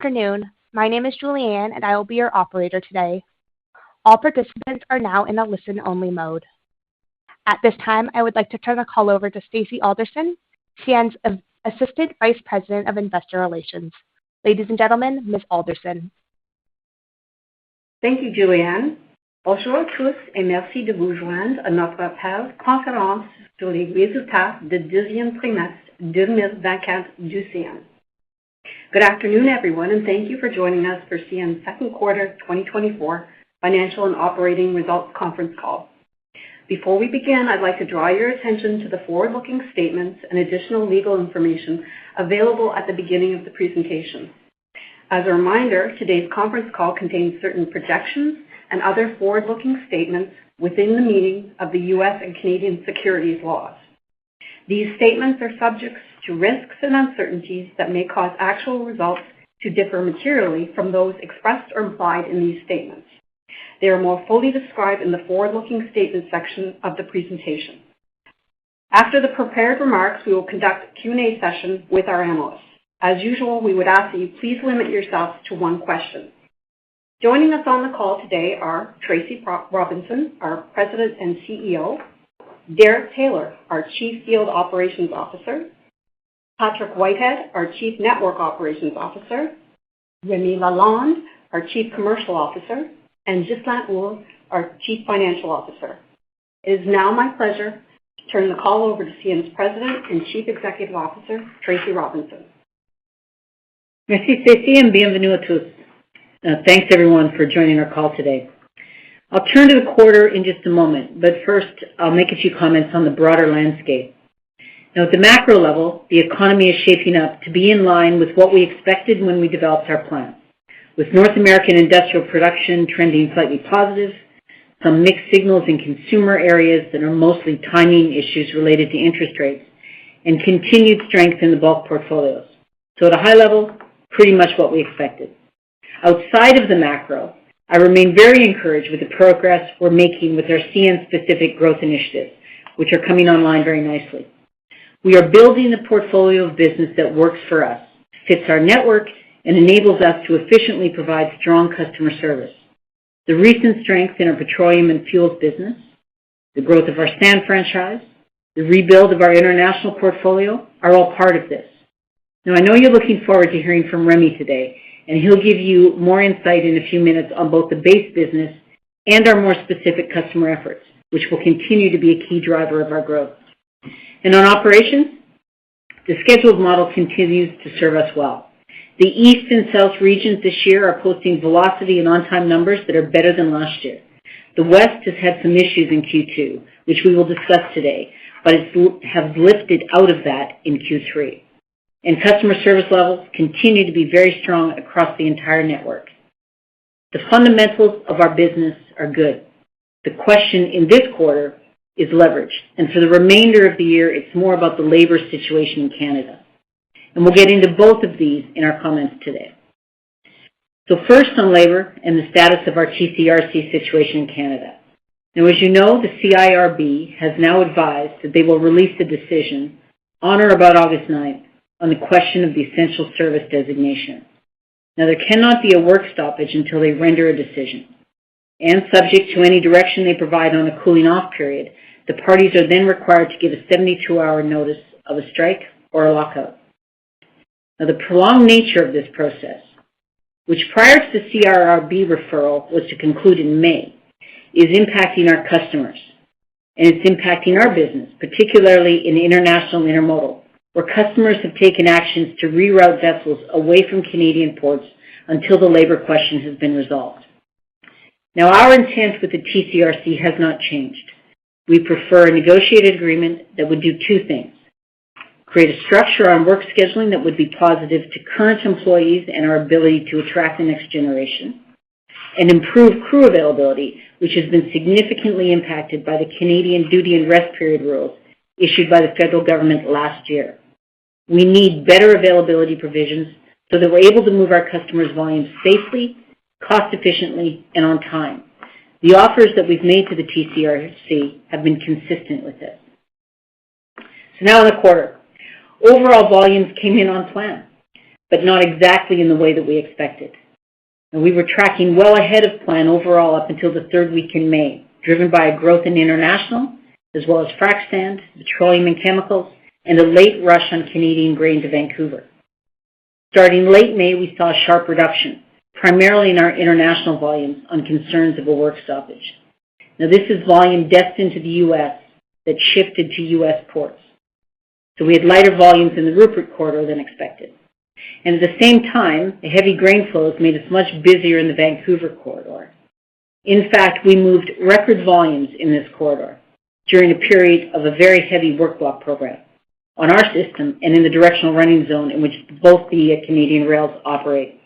Afternoon. My name is Julianne, and I will be your operator today. All participants are now in a listen-only mode. At this time, I would like to turn the call over to Stacy Alderson, CN's Assistant Vice President of Investor Relations. Ladies and gentlemen, Ms. Alderson. Thank you, Julianne. Bonjour à tous et merci de vous joindre à notre appel conférence sur les résultats du deuxième trimestre 2024 du CN. Good afternoon, everyone, and thank you for joining us for CN's second quarter 2024 financial and operating results conference call. Before we begin, I'd like to draw your attention to the forward-looking statements and additional legal information available at the beginning of the presentation. As a reminder, today's conference call contains certain projections and other forward-looking statements within the meaning of the U.S. and Canadian securities laws. These statements are subject to risks and uncertainties that may cause actual results to differ materially from those expressed or implied in these statements. They are more fully described in the forward-looking statement section of the presentation. After the prepared remarks, we will conduct a Q&A session with our analysts. As usual, we would ask that you please limit yourselves to one question. Joining us on the call today are Tracy Robinson, our President and CEO, Derek Taylor, our Chief Field Operations Officer, Patrick Whitehead, our Chief Network Operations Officer, Remy Lalonde, our Chief Commercial Officer, and Ghislain Houle, our Chief Financial Officer. It is now my pleasure to turn the call over to CN's President and Chief Executive Officer, Tracy Robinson. Merci, Stacy, and bienvenue à tous. Thanks, everyone, for joining our call today. I'll turn to the quarter in just a moment, but first, I'll make a few comments on the broader landscape. Now, at the macro level, the economy is shaping up to be in line with what we expected when we developed our plan, with North American industrial production trending slightly positive, some mixed signals in consumer areas that are mostly timing issues related to interest rates, and continued strength in the bulk portfolios. So at a high level, pretty much what we expected. Outside of the macro, I remain very encouraged with the progress we're making with our CN-specific growth initiatives, which are coming online very nicely. We are building a portfolio of business that works for us, fits our network, and enables us to efficiently provide strong customer service. The recent strength in our petroleum and fuels business, the growth of our sand franchise, the rebuild of our international portfolio are all part of this. Now, I know you're looking forward to hearing from Remy today, and he'll give you more insight in a few minutes on both the base business and our more specific customer efforts, which will continue to be a key driver of our growth. And on operations, the scheduled model continues to serve us well. The East and South regions this year are posting velocity and on-time numbers that are better than last year. The West has had some issues in Q2, which we will discuss today, but it has lifted out of that in Q3. And customer service levels continue to be very strong across the entire network. The fundamentals of our business are good. The question in this quarter is leverage, and for the remainder of the year, it's more about the labor situation in Canada. And we'll get into both of these in our comments today. So first on labor and the status of our TCRC situation in Canada. Now, as you know, the CIRB has now advised that they will release a decision on or about August 9th on the question of the essential service designation. Now, there cannot be a work stoppage until they render a decision. And subject to any direction they provide on a cooling-off period, the parties are then required to give a 72-hour notice of a strike or a lockout. Now, the prolonged nature of this process, which prior to the CIRB referral was to conclude in May, is impacting our customers. And it's impacting our business, particularly in international intermodal, where customers have taken actions to reroute vessels away from Canadian ports until the labor question has been resolved. Now, our intent with the TCRC has not changed. We prefer a negotiated agreement that would do two things: create a structure on work scheduling that would be positive to current employees and our ability to attract the next generation, and improve crew availability, which has been significantly impacted by the Canadian duty and rest period rules issued by the federal government last year. We need better availability provisions so that we're able to move our customers' volumes safely, cost efficiently, and on time. The offers that we've made to the TCRC have been consistent with this. So now in the quarter, overall volumes came in on plan. but not exactly in the way that we expected. And we were tracking well ahead of plan overall up until the third week in May, driven by a growth in international, as well as frac sand, petroleum and chemicals, and a late rush on Canadian grain to Vancouver. Starting late May, we saw a sharp reduction, primarily in our international volumes on concerns of a work stoppage. Now, this is volume destined to the U.S. that shifted to U.S. ports. So we had lighter volumes in the Rupert corridor than expected. And at the same time, the heavy grain flows made us much busier in the Vancouver corridor. In fact, we moved record volumes in this corridor during a period of a very heavy work block program on our system and in the directional running zone in which both the Canadian rails operate.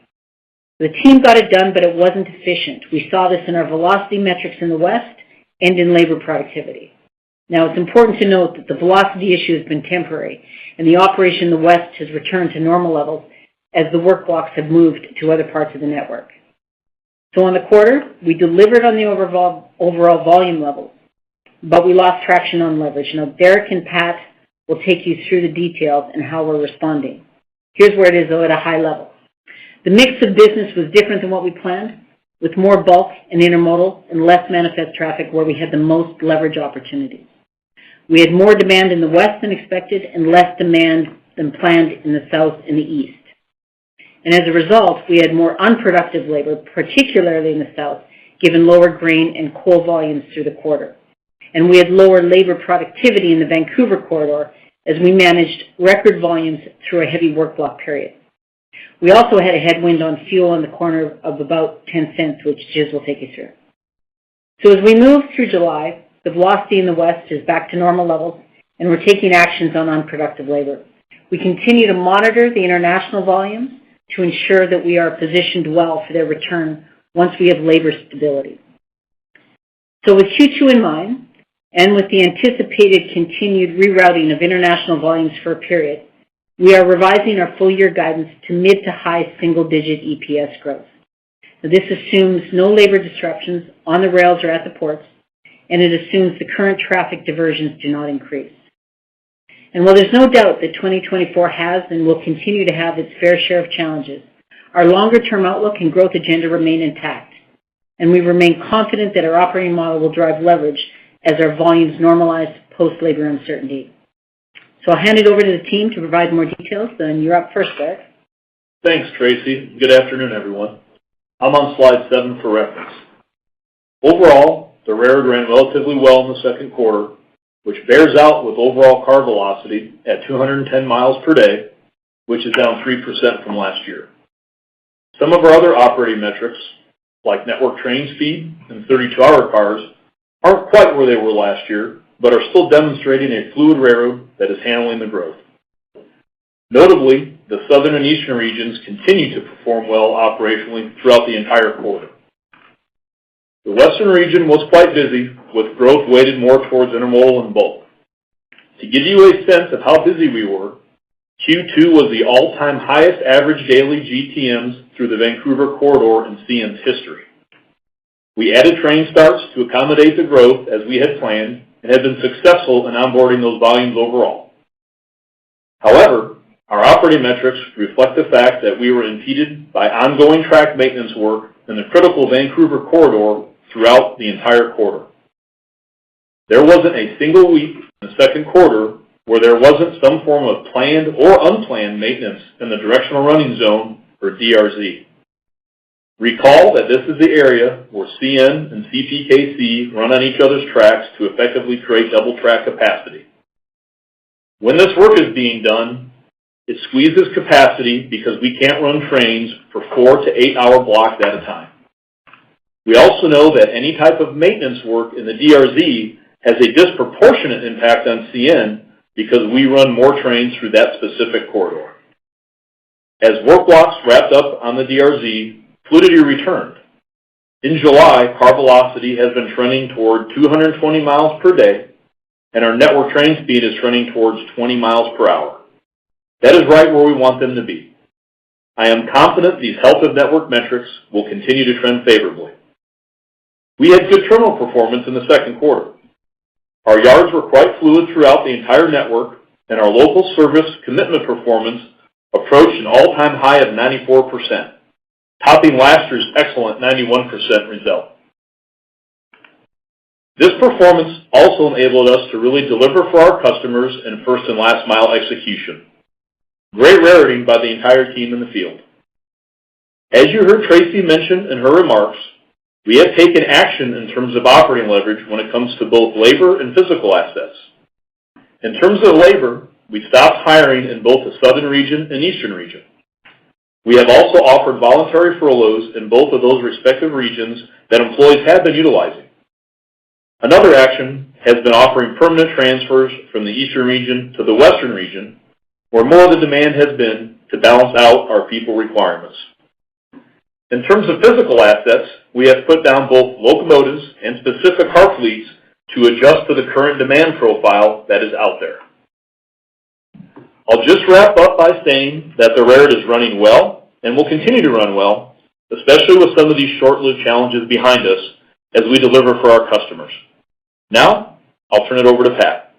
The team got it done, but it wasn't efficient. We saw this in our velocity metrics in the West and in labor productivity. Now, it's important to note that the velocity issue has been temporary, and the operation in the West has returned to normal levels as the work blocks have moved to other parts of the network. So on the quarter, we delivered on the overall volume levels, but we lost traction on leverage. Now, Derek and Pat will take you through the details and how we're responding. Here's where it is, though, at a high level. The mix of business was different than what we planned, with more bulk and intermodal and less manifest traffic where we had the most leverage opportunities. We had more demand in the West than expected and less demand than planned in the South and the East. And as a result, we had more unproductive labor, particularly in the South, given lower grain and coal volumes through the quarter. And we had lower labor productivity in the Vancouver corridor as we managed record volumes through a heavy work block period. We also had a headwind on fuel in the corner of about 10 cents, which Jiz will take you through. So as we move through July, the velocity in the West is back to normal levels, and we're taking actions on unproductive labor. We continue to monitor the international volumes to ensure that we are positioned well for their return once we have labor stability. So with Q2 in mind, and with the anticipated continued rerouting of international volumes for a period, we are revising our full-year guidance to mid to high single-digit EPS growth. Now, this assumes no labor disruptions on the rails or at the ports, and it assumes the current traffic diversions do not increase. And while there's no doubt that 2024 has and will continue to have its fair share of challenges, our longer-term outlook and growth agenda remain intact, and we remain confident that our operating model will drive leverage as our volumes normalize post-labor uncertainty. So I'll hand it over to the team to provide more details, and you're up first, Derek. Thanks, Tracy. Good afternoon, everyone. I'm on slide 7 for reference. Overall, the railroad ran relatively well in the second quarter, which bears out with overall car velocity at 210 miles per day, which is down 3% from last year. Some of our other operating metrics, like network train speed and 32-hour cars, aren't quite where they were last year, but are still demonstrating a fluid railroad that is handling the growth. Notably, the southern and eastern regions continue to perform well operationally throughout the entire quarter. The western region was quite busy, with growth weighted more towards intermodal and bulk. To give you a sense of how busy we were, Q2 was the all-time highest average daily GTMs through the Vancouver corridor in CN's history. We added train starts to accommodate the growth as we had planned and have been successful in onboarding those volumes overall. However, our operating metrics reflect the fact that we were impeded by ongoing track maintenance work in the critical Vancouver corridor throughout the entire quarter. There wasn't a single week in the second quarter where there wasn't some form of planned or unplanned maintenance in the directional running zone, or DRZ. Recall that this is the area where CN and CPKC run on each other's tracks to effectively create double track capacity. When this work is being done, it squeezes capacity because we can't run trains for 4 to 8 hour blocks at a time. We also know that any type of maintenance work in the DRZ has a disproportionate impact on CN because we run more trains through that specific corridor. As work blocks wrapped up on the DRZ, fluidity returned. In July, car velocity has been trending toward 220 miles per day, and our network train speed is trending towards 20 miles per hour. That is right where we want them to be. I am confident these health of network metrics will continue to trend favorably. We had good terminal performance in the second quarter. Our yards were quite fluid throughout the entire network, and our local service commitment performance approached an all-time high of 94%, topping last year's excellent 91% result. This performance also enabled us to really deliver for our customers in first and last mile execution. Great rarity by the entire team in the field. As you heard Tracy mention in her remarks, we have taken action in terms of operating leverage when it comes to both labor and physical assets. In terms of labor, we stopped hiring in both the southern region and eastern region. We have also offered voluntary furloughs in both of those respective regions that employees have been utilizing. Another action has been offering permanent transfers from the eastern region to the western region, where more of the demand has been to balance out our people requirements. In terms of physical assets, we have put down both locomotives and specific car fleets to adjust to the current demand profile that is out there. I'll just wrap up by saying that the railroad is running well and will continue to run well, especially with some of these short-lived challenges behind us as we deliver for our customers. Now, I'll turn it over to Pat.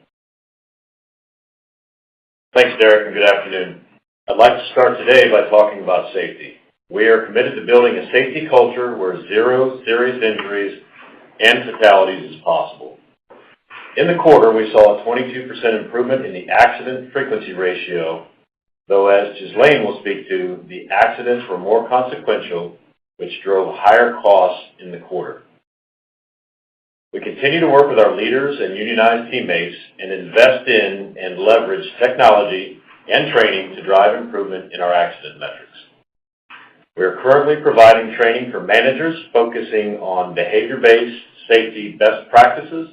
Thanks, Derek, and good afternoon. I'd like to start today by talking about safety. We are committed to building a safety culture where zero serious injuries and fatalities is possible. In the quarter, we saw a 22% improvement in the accident frequency ratio, though as Ghislaine will speak to, the accidents were more consequential, which drove higher costs in the quarter. We continue to work with our leaders and unionized teammates and invest in and leverage technology and training to drive improvement in our accident metrics. We are currently providing training for managers focusing on behavior-based safety best practices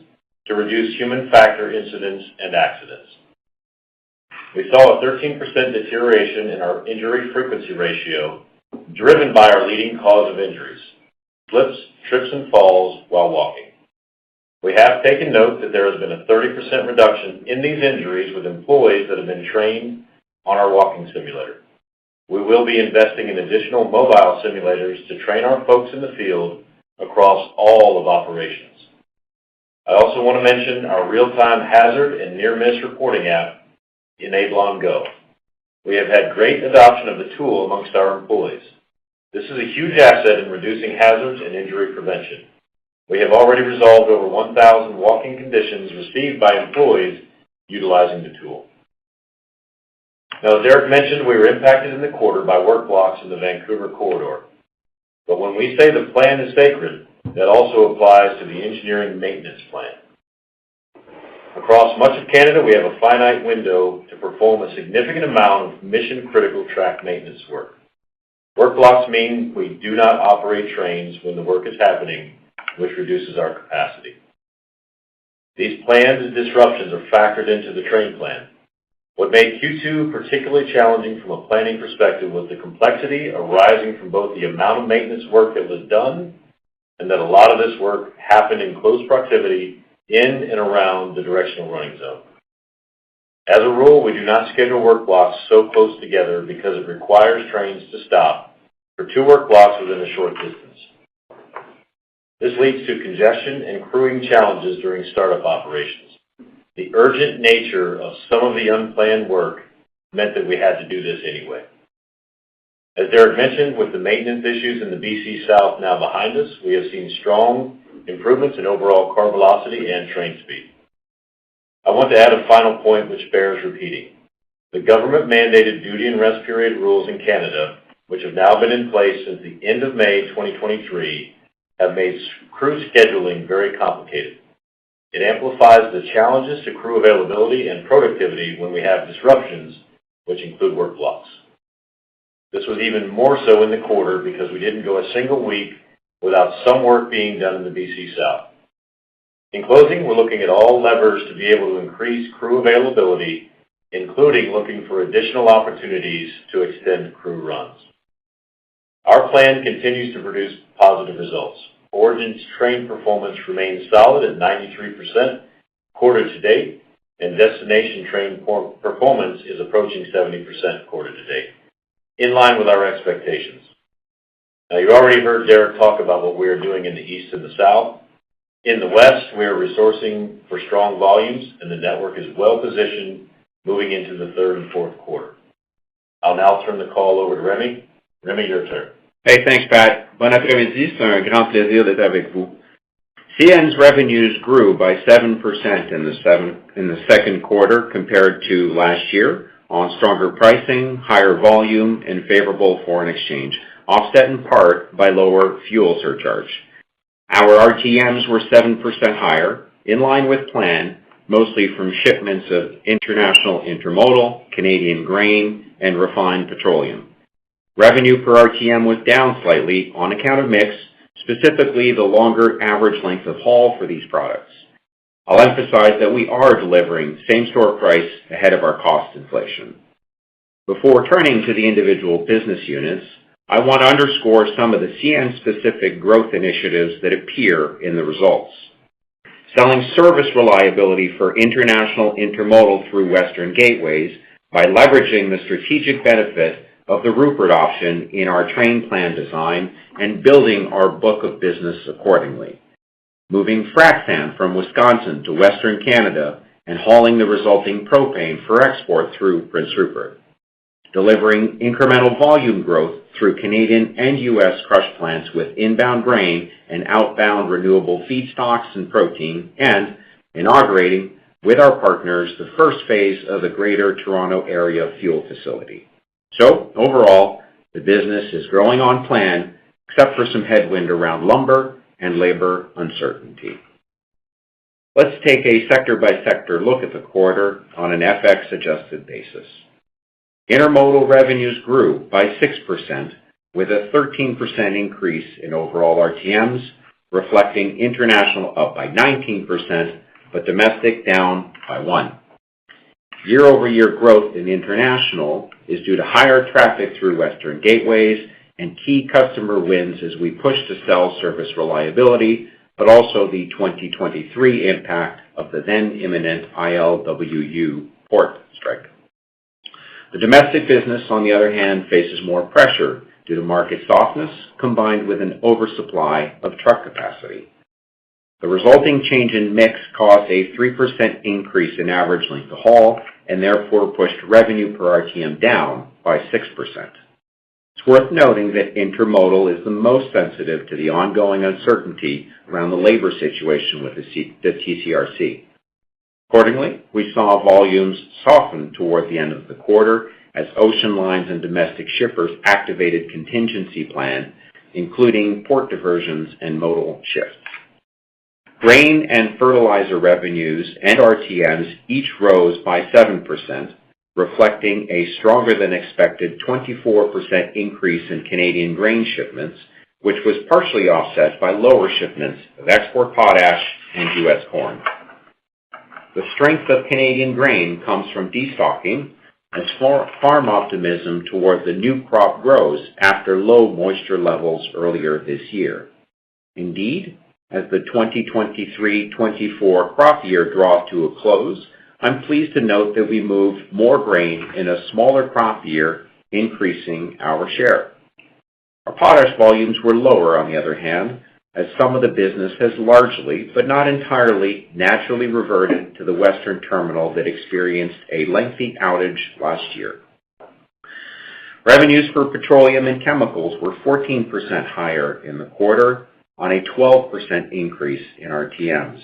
to reduce human factor incidents and accidents. We saw a 13% deterioration in our injury frequency ratio, driven by our leading cause of injuries, slips, trips, and falls while walking. We have taken note that there has been a 30% reduction in these injuries with employees that have been trained on our walking simulator. We will be investing in additional mobile simulators to train our folks in the field across all of operations. I also want to mention our real-time hazard and near-miss reporting app, Enablon Go. We have had great adoption of the tool amongst our employees. This is a huge asset in reducing hazards and injury prevention. We have already resolved over 1,000 walking conditions received by employees utilizing the tool. Now, as Derek mentioned, we were impacted in the quarter by work blocks in the Vancouver corridor. But when we say the plan is sacred, that also applies to the engineering maintenance plan. Across much of Canada, we have a finite window to perform a significant amount of mission-critical track maintenance work. Work blocks mean we do not operate trains when the work is happening, which reduces our capacity. These plans and disruptions are factored into the train plan. What made Q2 particularly challenging from a planning perspective was the complexity arising from both the amount of maintenance work that was done and that a lot of this work happened in close proximity in and around the directional running zone. As a rule, we do not schedule work blocks so close together because it requires trains to stop for 2 work blocks within a short distance. This leads to congestion and crewing challenges during startup operations. The urgent nature of some of the unplanned work meant that we had to do this anyway. As Derek mentioned, with the maintenance issues in the BC South now behind us, we have seen strong improvements in overall car velocity and train speed. I want to add a final point which bears repeating. The government-mandated duty and rest period rules in Canada, which have now been in place since the end of May 2023, have made crew scheduling very complicated. It amplifies the challenges to crew availability and productivity when we have disruptions, which include work blocks. This was even more so in the quarter because we didn't go a single week without some work being done in the BC South. In closing, we're looking at all levers to be able to increase crew availability, including looking for additional opportunities to extend crew runs. Our plan continues to produce positive results. Origin's train performance remains solid at 93% quarter to date, and destination train performance is approaching 70% quarter to date, in line with our expectations. Now, you've already heard Derek talk about what we are doing in the East and the South. In the West, we are resourcing for strong volumes, and the network is well positioned moving into the third and fourth quarter. I'll now turn the call over to Remy. Remy, your turn. Hey, thanks, Pat. Bon après-midi. C'est un grand plaisir d'être avec vous. CN's revenues grew by 7% in the second quarter compared to last year on stronger pricing, higher volume, and favorable foreign exchange, offset in part by lower fuel surcharge. Our RTMs were 7% higher, in line with plan, mostly from shipments of international intermodal, Canadian grain, and refined petroleum. Revenue per RTM was down slightly on account of mix, specifically the longer average length of haul for these products. I'll emphasize that we are delivering same-store price ahead of our cost inflation. Before turning to the individual business units, I want to underscore some of the CN-specific growth initiatives that appear in the results. Selling service reliability for international intermodal through Western gateways by leveraging the strategic benefit of the Rupert option in our train plan design and building our book of business accordingly. Moving frac sand from Wisconsin to Western Canada and hauling the resulting propane for export through Prince Rupert. Delivering incremental volume growth through Canadian and U.S. crush plants with inbound grain and outbound renewable feedstocks and protein, and inaugurating with our partners the first phase of the Greater Toronto Area fuel facility. So, overall, the business is growing on plan, except for some headwind around lumber and labor uncertainty. Let's take a sector-by-sector look at the quarter on an FX-adjusted basis. Intermodal revenues grew by 6%, with a 13% increase in overall RTMs, reflecting international up by 19%, but domestic down by 1%. Year-over-year growth in international is due to higher traffic through Western gateways and key customer wins as we push to sell service reliability, but also the 2023 impact of the then imminent ILWU port strike. The domestic business, on the other hand, faces more pressure due to market softness combined with an oversupply of truck capacity. The resulting change in mix caused a 3% increase in average length of haul and therefore pushed revenue per RTM down by 6%. It's worth noting that intermodal is the most sensitive to the ongoing uncertainty around the labor situation with the TCRC. Accordingly, we saw volumes soften toward the end of the quarter as ocean lines and domestic shippers activated contingency plan, including port diversions and modal shifts. Grain and fertilizer revenues and RTMs each rose by 7%, reflecting a stronger than expected 24% increase in Canadian grain shipments, which was partially offset by lower shipments of export potash and U.S. corn. The strength of Canadian grain comes from destocking as farm optimism toward the new crop grows after low moisture levels earlier this year. Indeed, as the 2023-24 crop year draws to a close, I'm pleased to note that we moved more grain in a smaller crop year, increasing our share. Our potash volumes were lower, on the other hand, as some of the business has largely, but not entirely, naturally reverted to the Western terminal that experienced a lengthy outage last year. Revenues for petroleum and chemicals were 14% higher in the quarter on a 12% increase in RTMs.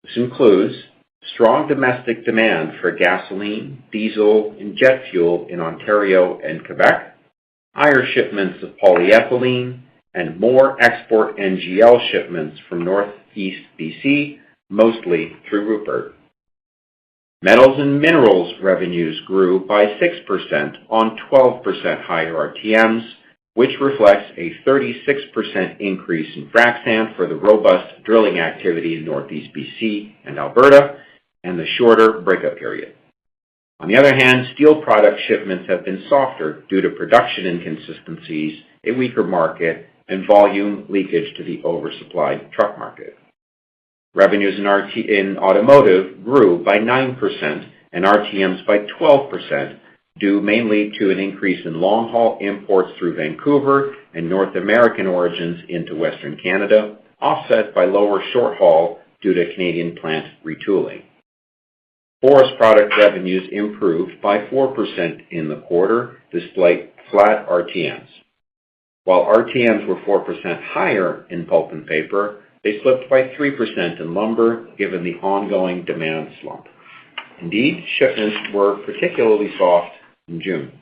This includes strong domestic demand for gasoline, diesel, and jet fuel in Ontario and Quebec, higher shipments of polyethylene, and more export NGL shipments from Northeast BC, mostly through Rupert. Metals and minerals revenues grew by 6% on 12% higher RTMs, which reflects a 36% increase in frac sand for the robust drilling activity in Northeast BC and Alberta, and the shorter breakup period. On the other hand, steel product shipments have been softer due to production inconsistencies, a weaker market, and volume leakage to the oversupplied truck market. Revenues in automotive grew by 9% and RTMs by 12%, due mainly to an increase in long-haul imports through Vancouver and North American origins into Western Canada, offset by lower short-haul due to Canadian plant retooling. Forest product revenues improved by 4% in the quarter, despite flat RTMs. While RTMs were 4% higher in pulp and paper, they slipped by 3% in lumber, given the ongoing demand slump. Indeed, shipments were particularly soft in June.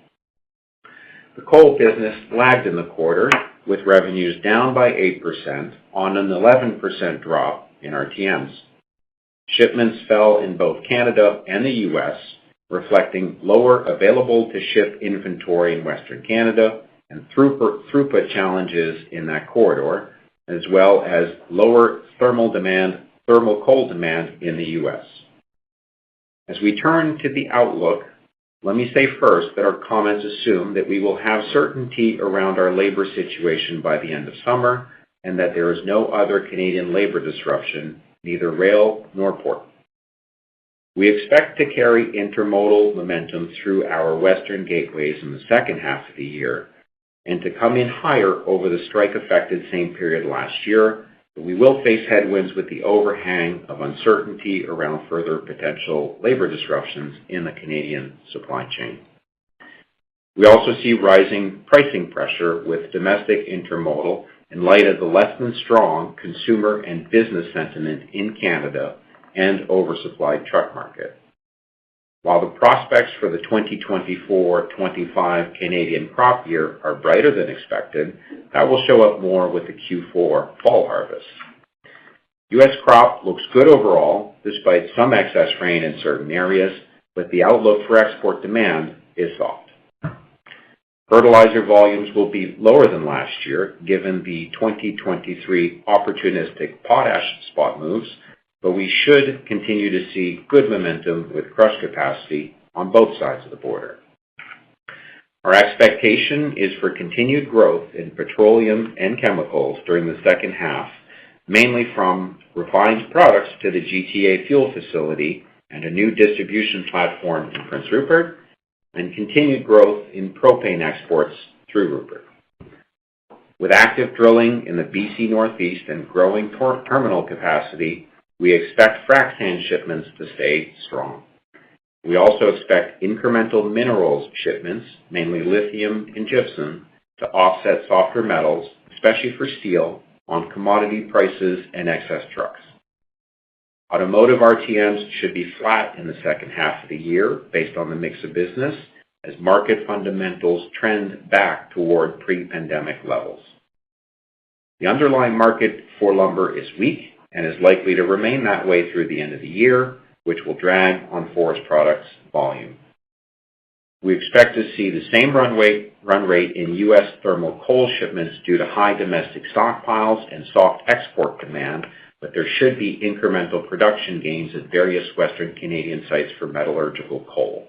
The coal business lagged in the quarter, with revenues down by 8% on an 11% drop in RTMs. Shipments fell in both Canada and the U.S., reflecting lower available-to-ship inventory in Western Canada and throughput challenges in that corridor, as well as lower thermal coal demand in the U.S. As we turn to the outlook, let me say first that our comments assume that we will have certainty around our labor situation by the end of summer and that there is no other Canadian labor disruption, neither rail nor port. We expect to carry intermodal momentum through our western gateways in the second half of the year and to come in higher over the strike-affected same period last year, but we will face headwinds with the overhang of uncertainty around further potential labor disruptions in the Canadian supply chain. We also see rising pricing pressure with domestic intermodal in light of the less than strong consumer and business sentiment in Canada and oversupplied truck market. While the prospects for the 2024-25 Canadian crop year are brighter than expected, that will show up more with the Q4 fall harvest. U.S. crop looks good overall, despite some excess rain in certain areas, but the outlook for export demand is soft. Fertilizer volumes will be lower than last year, given the 2023 opportunistic potash spot moves, but we should continue to see good momentum with crush capacity on both sides of the border. Our expectation is for continued growth in petroleum and chemicals during the second half, mainly from refined products to the GTA fuel facility and a new distribution platform in Prince Rupert, and continued growth in propane exports through Rupert. With active drilling in the BC Northeast and growing terminal capacity, we expect frac sand shipments to stay strong. We also expect incremental minerals shipments, mainly lithium and gypsum, to offset softer metals, especially for steel, on commodity prices and excess trucks. Automotive RTMs should be flat in the second half of the year based on the mix of business, as market fundamentals trend back toward pre-pandemic levels. The underlying market for lumber is weak and is likely to remain that way through the end of the year, which will drag on forest products volume. We expect to see the same run rate in U.S. thermal coal shipments due to high domestic stockpiles and soft export demand, but there should be incremental production gains at various Western Canadian sites for metallurgical coal.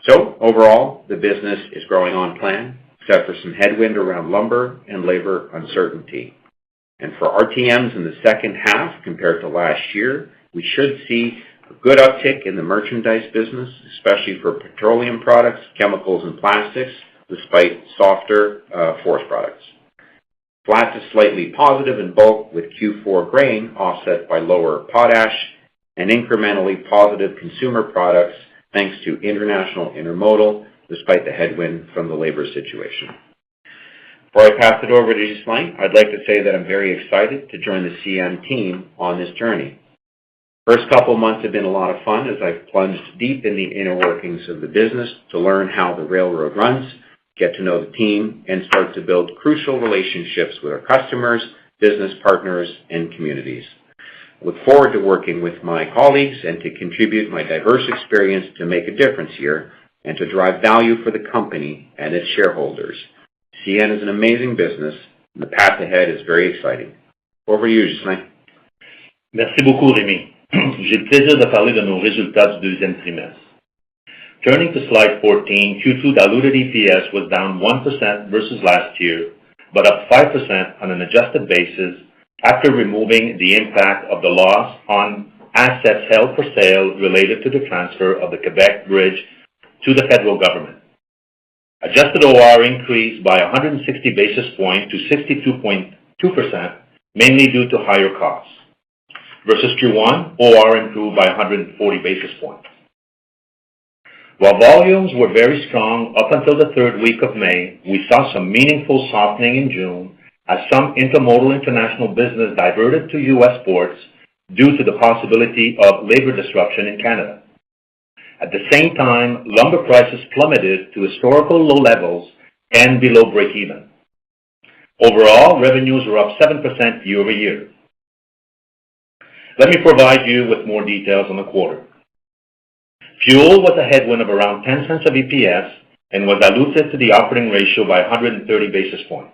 So, overall, the business is growing on plan, except for some headwind around lumber and labor uncertainty. And for RTMs in the second half compared to last year, we should see a good uptick in the merchandise business, especially for petroleum products, chemicals, and plastics, despite softer forest products. Flat to slightly positive in bulk with Q4 grain offset by lower potash, and incrementally positive consumer products thanks to international intermodal, despite the headwind from the labor situation. Before I pass it over to Ghislain, I'd like to say that I'm very excited to join the CN team on this journey. First couple months have been a lot of fun as I've plunged deep in the inner workings of the business to learn how the railroad runs, get to know the team, and start to build crucial relationships with our customers, business partners, and communities. I look forward to working with my colleagues and to contribute my diverse experience to make a difference here and to drive value for the company and its shareholders. CN is an amazing business, and the path ahead is very exciting. Over to you, Ghislain. Merci beaucoup, Rémi. J'ai le plaisir de parler de nos résultats du deuxième trimestre. Turning to slide 14, Q2 diluted EPS was down 1% versus last year, but up 5% on an adjusted basis after removing the impact of the loss on assets held for sale related to the transfer of the Quebec Bridge to the federal government. Adjusted OR increased by 160 basis points to 62.2%, mainly due to higher costs. Versus Q1, OR improved by 140 basis points. While volumes were very strong up until the third week of May, we saw some meaningful softening in June as some intermodal international business diverted to U.S. ports due to the possibility of labor disruption in Canada. At the same time, lumber prices plummeted to historical low levels and below break-even. Overall, revenues were up 7% year-over-year. Let me provide you with more details on the quarter. Fuel was a headwind of around 10 cents of EPS and was diluted to the operating ratio by 130 basis points.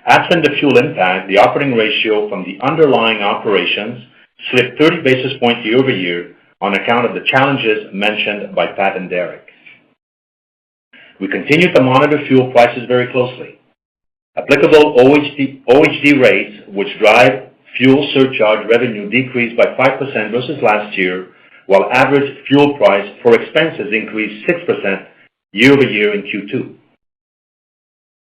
Absent the fuel impact, the operating ratio from the underlying operations slipped 30 basis points year-over-year on account of the challenges mentioned by Pat and Derek. We continue to monitor fuel prices very closely. Applicable OHD rates, which drive fuel surcharge revenue, decreased by 5% versus last year, while average fuel price for expenses increased 6% year-over-year in Q2.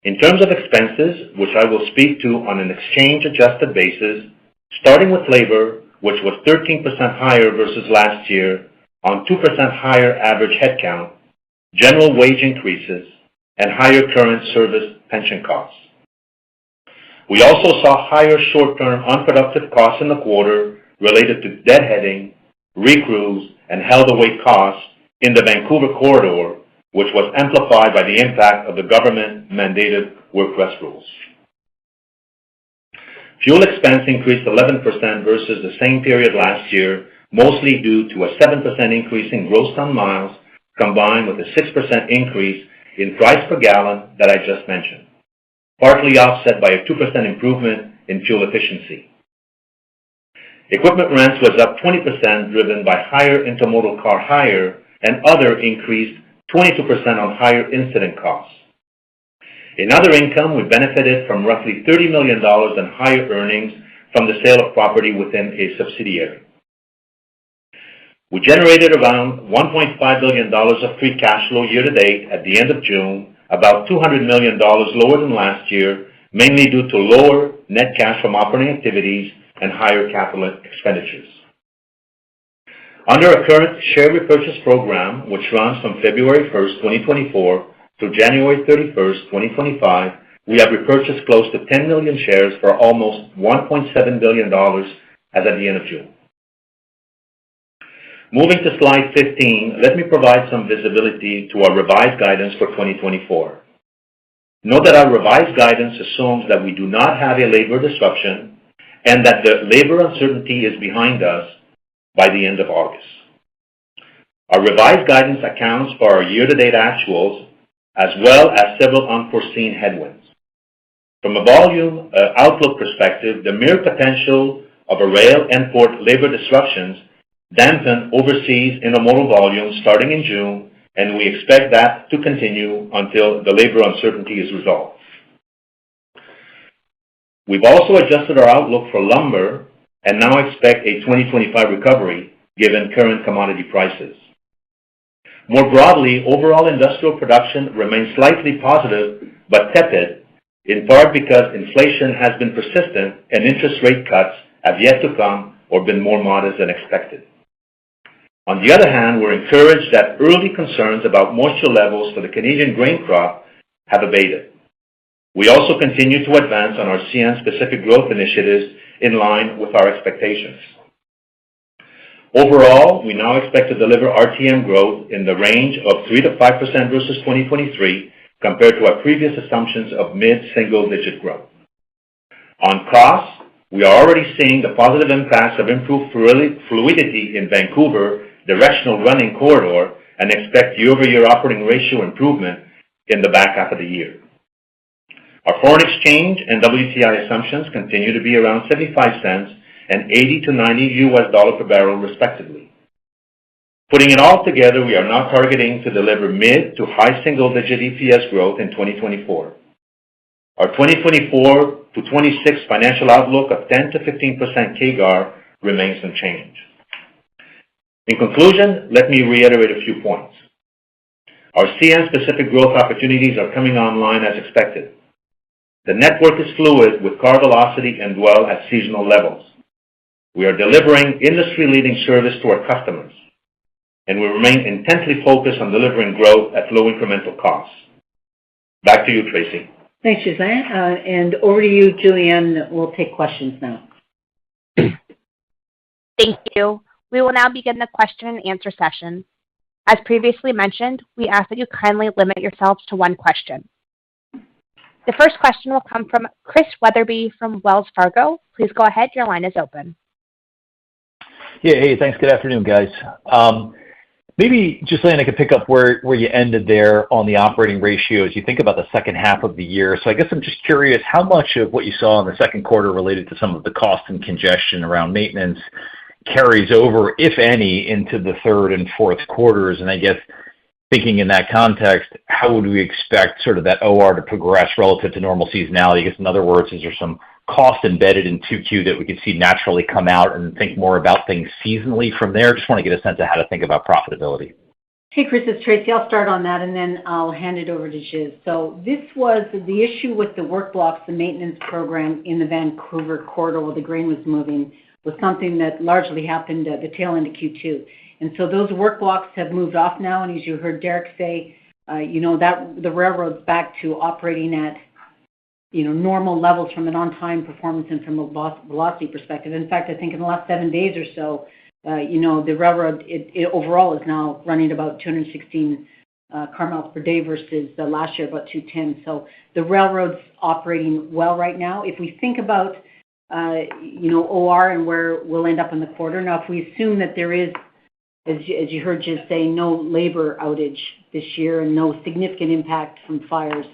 In terms of expenses, which I will speak to on an exchange-adjusted basis, starting with labor, which was 13% higher versus last year on 2% higher average headcount, general wage increases, and higher current service pension costs. We also saw higher short-term unproductive costs in the quarter related to deadheading, recrews, and held-away costs in the Vancouver corridor, which was amplified by the impact of the government-mandated work rest rules. Fuel expense increased 11% versus the same period last year, mostly due to a 7% increase in gross ton miles, combined with a 6% increase in price per gallon that I just mentioned, partly offset by a 2% improvement in fuel efficiency. Equipment rents was up 20%, driven by higher intermodal car hire, and other increased 22% on higher incident costs. In other income, we benefited from roughly $30 million in higher earnings from the sale of property within a subsidiary. We generated around $1.5 billion of free cash flow year-to-date at the end of June, about $200 million lower than last year, mainly due to lower net cash from operating activities and higher capital expenditures. Under a current share repurchase program, which runs from February 1st, 2024 to January 31st, 2025, we have repurchased close to 10 million shares for almost $1.7 billion as at the end of June. Moving to slide 15, let me provide some visibility to our revised guidance for 2024. Note that our revised guidance assumes that we do not have a labor disruption and that the labor uncertainty is behind us by the end of August. Our revised guidance accounts for our year-to-date actuals as well as several unforeseen headwinds. From a volume outlook perspective, the mere potential of a rail and port labor disruptions dampen overseas intermodal volumes starting in June, and we expect that to continue until the labor uncertainty is resolved. We've also adjusted our outlook for lumber and now expect a 2025 recovery given current commodity prices. More broadly, overall industrial production remains slightly positive but tepid, in part because inflation has been persistent and interest rate cuts have yet to come or been more modest than expected. On the other hand, we're encouraged that early concerns about moisture levels for the Canadian grain crop have abated. We also continue to advance on our CN-specific growth initiatives in line with our expectations. Overall, we now expect to deliver RTM growth in the range of 3 to 5% versus 2023, compared to our previous assumptions of mid-single-digit growth. On costs, we are already seeing the positive impacts of improved fluidity in Vancouver directional running corridor and expect year-over-year operating ratio improvement in the back half of the year. Our foreign exchange and WTI assumptions continue to be around 75 cents and 80 to 90 US dollars per barrel, respectively. Putting it all together, we are now targeting to deliver mid to high single-digit EPS growth in 2024. Our 2024 to 26 financial outlook of 10 to 15% CAGR remains unchanged. In conclusion, let me reiterate a few points. Our CN-specific growth opportunities are coming online as expected. The network is fluid with car velocity and dwell at seasonal levels. We are delivering industry-leading service to our customers. and we remain intensely focused on delivering growth at low incremental costs. Back to you, Tracy. Thanks, Ghislain. And over to you, Julianne. We'll take questions now. Thank you. We will now begin the question and answer session. As previously mentioned, we ask that you kindly limit yourselves to one question. The first question will come from Chris Wetherbee from Wells Fargo. Please go ahead. Your line is open. Yeah, hey, thanks. Good afternoon, guys. Maybe, Ghislain, I could pick up where you ended there on the operating ratio as you think about the second half of the year. So I guess I'm just curious how much of what you saw in the second quarter related to some of the cost and congestion around maintenance carries over, if any, into the third and fourth quarters. And I guess thinking in that context, how would we expect sort of that OR to progress relative to normal seasonality? I guess in other words, is there some cost embedded in 2Q that we could see naturally come out and think more about things seasonally from there? Just want to get a sense of how to think about profitability. Hey, Chris, it's Tracy. I'll start on that, and then I'll hand it over to Ghiz. So this was the issue with the work blocks, the maintenance program in the Vancouver corridor where the grain was moving, was something that largely happened at the tail end of Q2. And so those work blocks have moved off now, and as you heard Derek say, that the railroad's back to operating at normal levels from an on-time performance and from a velocity perspective. In fact, I think in the last 7 days or so, the railroad it overall is now running about 216 car miles per day versus last year about 210. So the railroad's operating well right now. If we think about OR and where we'll end up in the quarter, now if we assume that there is, as you heard Ghiz say, no labor outage this year and no significant impact from fires,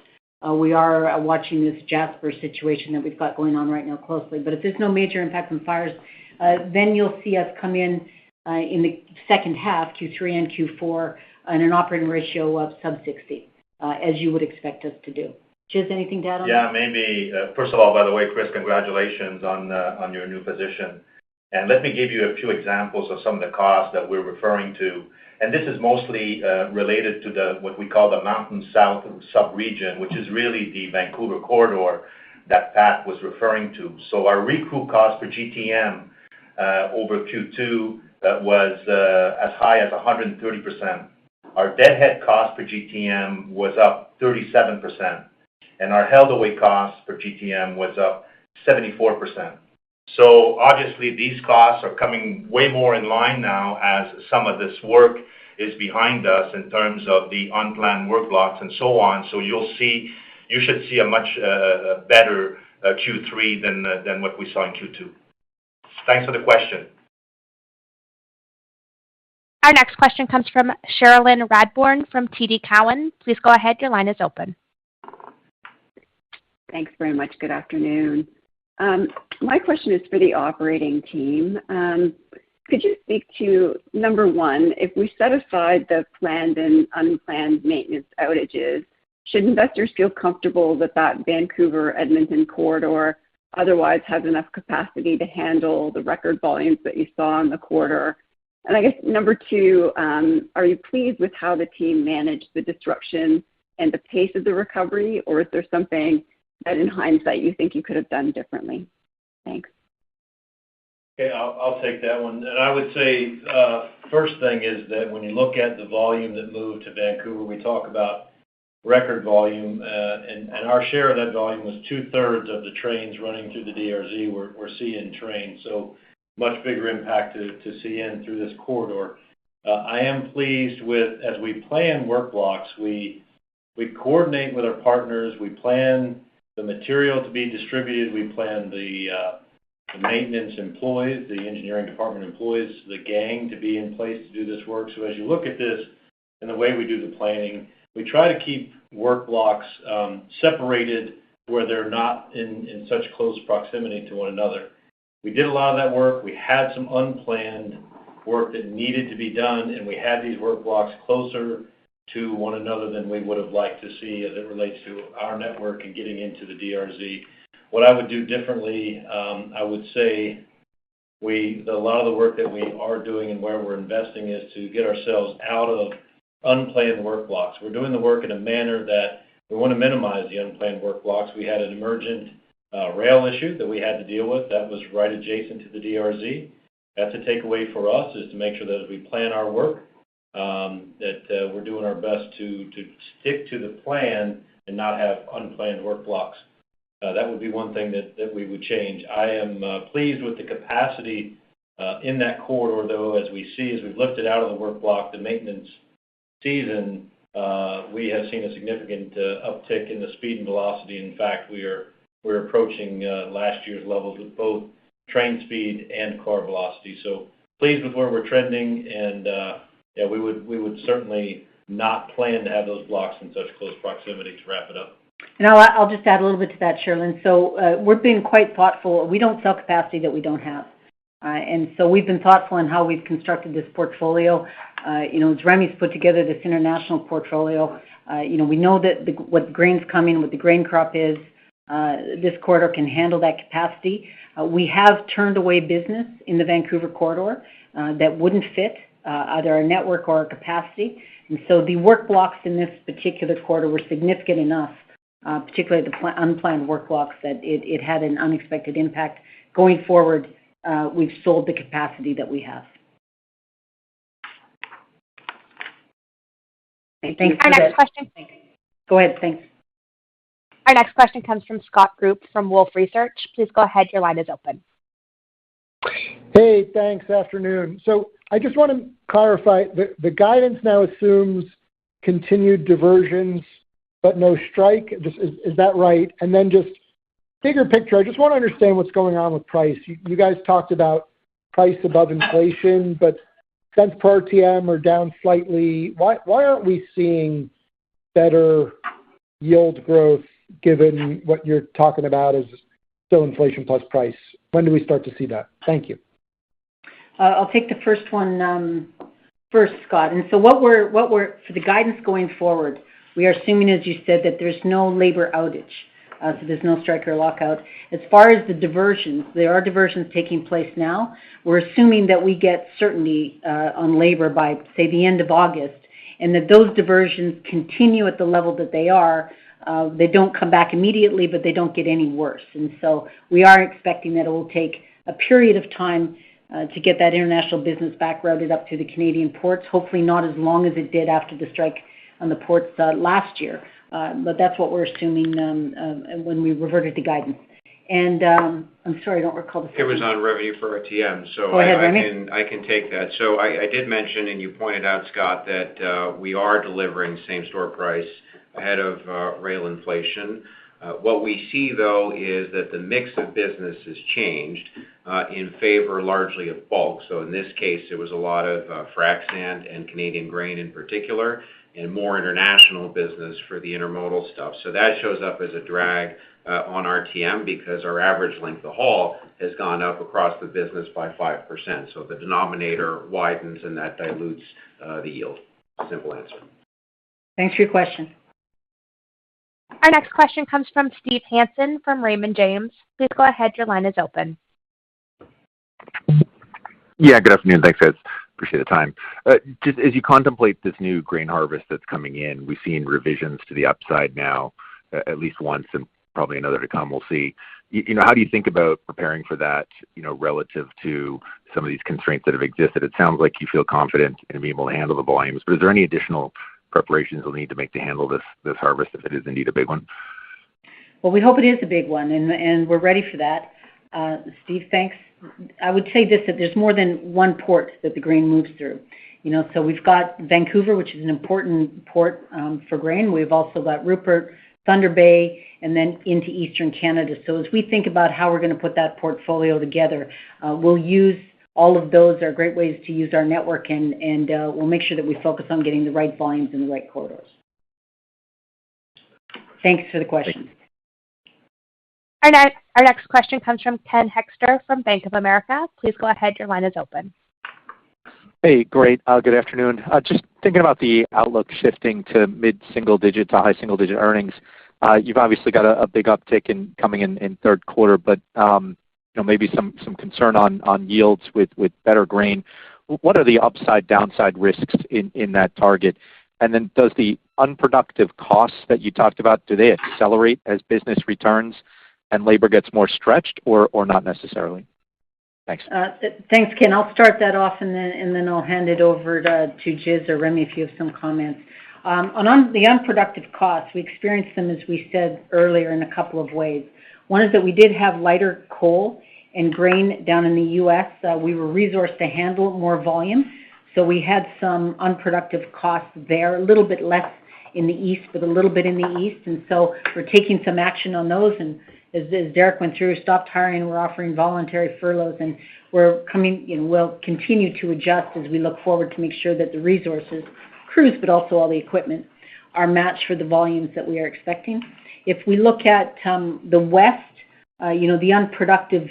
we are watching this Jasper situation that we've got going on right now closely. But if there's no major impact from fires, then you'll see us come in the second half, Q3 and Q4, in an operating ratio of sub 60, as you would expect us to do. Ghiz, anything to add on that? Yeah, maybe. First of all, by the way, Chris, congratulations on your new position. And let me give you a few examples of some of the costs that we're referring to. And this is mostly related to what we call the Mountain South sub-region, which is really the Vancouver corridor that Pat was referring to. So our recrew cost per GTM over Q2 was as high as 130%. Our deadhead cost per GTM was up 37%. And our held away cost per GTM was up 74%. So obviously these costs are coming way more in line now as some of this work is behind us in terms of the unplanned work blocks and so on. So you should see a much better Q3 than what we saw in Q2. Thanks for the question. Our next question comes from Cherilyn Radbourne from TD Cowen. Please go ahead. Your line is open. Thanks very much. Good afternoon. My question is for the operating team. Could you speak to, number one, if we set aside the planned and unplanned maintenance outages, should investors feel comfortable that Vancouver-Edmonton corridor otherwise has enough capacity to handle the record volumes that you saw in the quarter? And I guess number two, are you pleased with how the team managed the disruption and the pace of the recovery, or is there something that in hindsight you think you could have done differently? Thanks. Okay, I'll take that one. And I would say first thing is that when you look at the volume that moved to Vancouver, we talk about record volume, and our share of that volume was 2/3 of the trains running through the DRZ were CN trains, so much bigger impact to CN through this corridor. I am pleased with, as we plan work blocks, we coordinate with our partners, we plan the material to be distributed, we plan the maintenance employees, the engineering department employees, the gang to be in place to do this work. So as you look at this and the way we do the planning, we try to keep work blocks separated where they're not in such close proximity to one another. We did a lot of that work. We had some unplanned work that needed to be done, and we had these work blocks closer to one another than we would have liked to see as it relates to our network and getting into the DRZ. What I would do differently, I would say a lot of the work that we are doing and where we're investing is to get ourselves out of unplanned work blocks. We're doing the work in a manner that we want to minimize the unplanned work blocks. We had an emergent rail issue that we had to deal with that was right adjacent to the DRZ. That's a takeaway for us, is to make sure that as we plan our work, that we're doing our best to stick to the plan and not have unplanned work blocks. That would be one thing that we would change. I am pleased with the capacity in that corridor, though, as we've lifted out of the work block the maintenance season. We have seen a significant uptick in the speed and velocity. In fact, we're approaching last year's levels with both train speed and car velocity. So pleased with where we're trending, and we would certainly not plan to have those blocks in such close proximity to wrap it up. And I'll just add a little bit to that, Sherilyn. So we're being quite thoughtful. We don't sell capacity that we don't have. And so we've been thoughtful in how we've constructed this portfolio. As Remy's put together this international portfolio, we know that what grain's coming, what the grain crop is, this corridor can handle that capacity. We have turned away business in the Vancouver corridor that wouldn't fit either our network or our capacity. And so the work blocks in this particular corridor were significant enough, particularly the unplanned work blocks, that it had an unexpected impact. Going forward, we've sold the capacity that we have. Thanks. Our next question. Go ahead. Thanks. Our next question comes from Scott Group from Wolfe Research. Please go ahead. Your line is open. Hey, thanks. Afternoon. So I just want to clarify, the guidance now assumes continued diversions, but no strike. Is that right? And then just bigger picture, I just want to understand what's going on with price. You guys talked about price above inflation, but cents per RTM are down slightly. Why aren't we seeing better yield growth given what you're talking about is still inflation plus price? When do we start to see that? Thank you. I'll take the first one first, Scott. And so what we're for the guidance going forward, we are assuming, as you said, that there's no labor outage. So there's no strike or lockout. As far as the diversions, there are diversions taking place now. We're assuming that we get certainty on labor by, say, the end of August, and that those diversions continue at the level that they are. They don't come back immediately, but they don't get any worse. And so we are expecting that it will take a period of time to get that international business back routed up to the Canadian ports, hopefully not as long as it did after the strike on the ports last year. But that's what we're assuming when we reverted to guidance. And I'm sorry, I don't recall the second. It was on revenue per RTM, so Go ahead, Remy. I can take that. So I did mention, and you pointed out, Scott, that we are delivering same-store price ahead of rail inflation. What we see, though, is that the mix of business has changed in favor largely of bulk. So in this case, it was a lot of frac sand and Canadian grain in particular, and more international business for the intermodal stuff. So that shows up as a drag on RTM because our average length of haul has gone up across the business by 5%. So the denominator widens and that dilutes the yield. Simple answer. Thanks for your question. Our next question comes from Steve Hansen from Raymond James. Please go ahead. Your line is open. Yeah, good afternoon. Thanks, guys. Appreciate the time. Just as you contemplate this new grain harvest that's coming in, we've seen revisions to the upside now, at least once, and probably another to come. We'll see. How do you think about preparing for that, relative to some of these constraints that have existed? It sounds like you feel confident in being able to handle the volumes, but is there any additional preparations you'll need to make to handle this harvest if it is indeed a big one? Well, we hope it is a big one, and we're ready for that. Steve, thanks. I would say this, that there's more than one port that the grain moves through. So we've got Vancouver, which is an important port for grain. We've also got Rupert, Thunder Bay, and then into Eastern Canada. So as we think about how we're going to put that portfolio together, we'll use all of those are great ways to use our network, and we'll make sure that we focus on getting the right volumes in the right corridors. Thanks for the question. Our next question comes from Ken Hoexter from Bank of America. Please go ahead. Your line is open. Hey, great. Good afternoon. Just thinking about the outlook shifting to mid-single-digit to high-single-digit earnings. You've obviously got a big uptick coming in third quarter, but maybe some concern on yields with better grain. What are the upside, downside risks in that target? And then does the unproductive costs that you talked about, do they accelerate as business returns and labor gets more stretched, or not necessarily? Thanks. Thanks, Ken. I'll start that off, and then I'll hand it over to Jiz or Remy if you have some comments. On the unproductive costs, we experienced them, as we said earlier, in a couple of ways. One is that we did have lighter coal and grain down in the U.S. We were resourced to handle more volume, so we had some unproductive costs there, a little bit less in the east, but a little bit in the east. And so we're taking some action on those. And as Derek went through, stopped hiring, we're offering voluntary furloughs, and we'll continue to adjust as we look forward to make sure that the resources, crews, but also all the equipment, are matched for the volumes that we are expecting. If we look at the West, the unproductive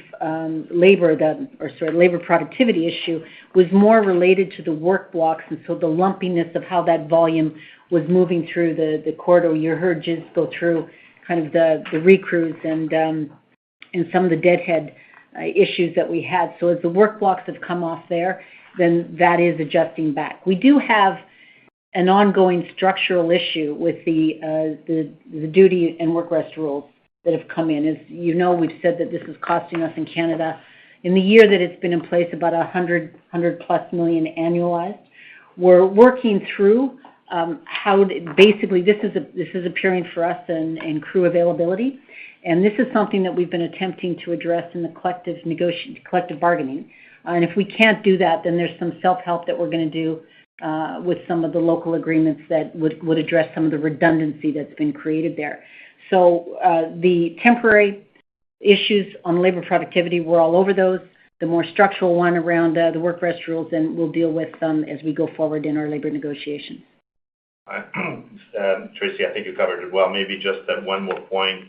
labor productivity issue was more related to the work blocks, and so the lumpiness of how that volume was moving through the corridor. You heard Jiz go through kind of the recrews and some of the deadhead issues that we had. So as the work blocks have come off there, then that is adjusting back. We do have an ongoing structural issue with the duty and work rest rules that have come in. As you know, we've said that this is costing us in Canada, in the year that it's been in place, about $100+ million annualized. We're working through how basically this is a period for us and crew availability, and this is something that we've been attempting to address in the collective bargaining. And if we can't do that, then there's some self-help that we're going to do with some of the local agreements that would address some of the redundancy that's been created there. So the temporary issues on labor productivity, we're all over those. The more structural one around the work rest rules, and we'll deal with them as we go forward in our labor negotiations. Tracy, I think you covered it well. Maybe just one more point,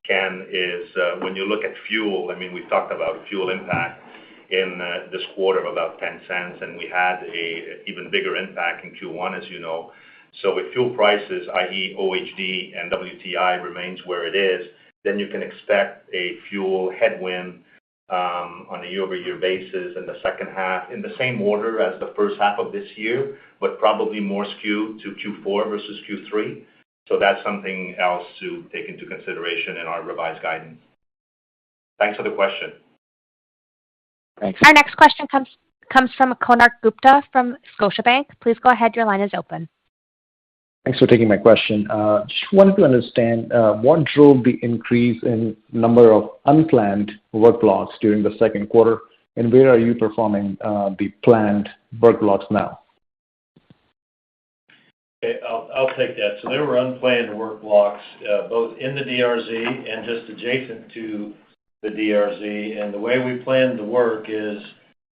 Ken, is when you look at fuel, I mean, we've talked about fuel impact in this quarter of about 10 cents, and we had a even bigger impact in Q1, as you know. So if fuel prices, i.e. OHD and WTI, remains where it is, then you can expect a fuel headwind on a year-over-year basis in the second half, in the same order as the first half of this year, but probably more skewed to Q4 versus Q3. So that's something else to take into consideration in our revised guidance. Thanks for the question. Thanks. Our next question comes from Konark Gupta from Scotiabank. Please go ahead. Your line is open. Thanks for taking my question. Just wanted to understand what drove the increase in number of unplanned work blocks during the second quarter, and where are you performing the planned work blocks now? Okay, I'll take that. So there were unplanned work blocks both in the DRZ and just adjacent to the DRZ. And the way we plan the work is,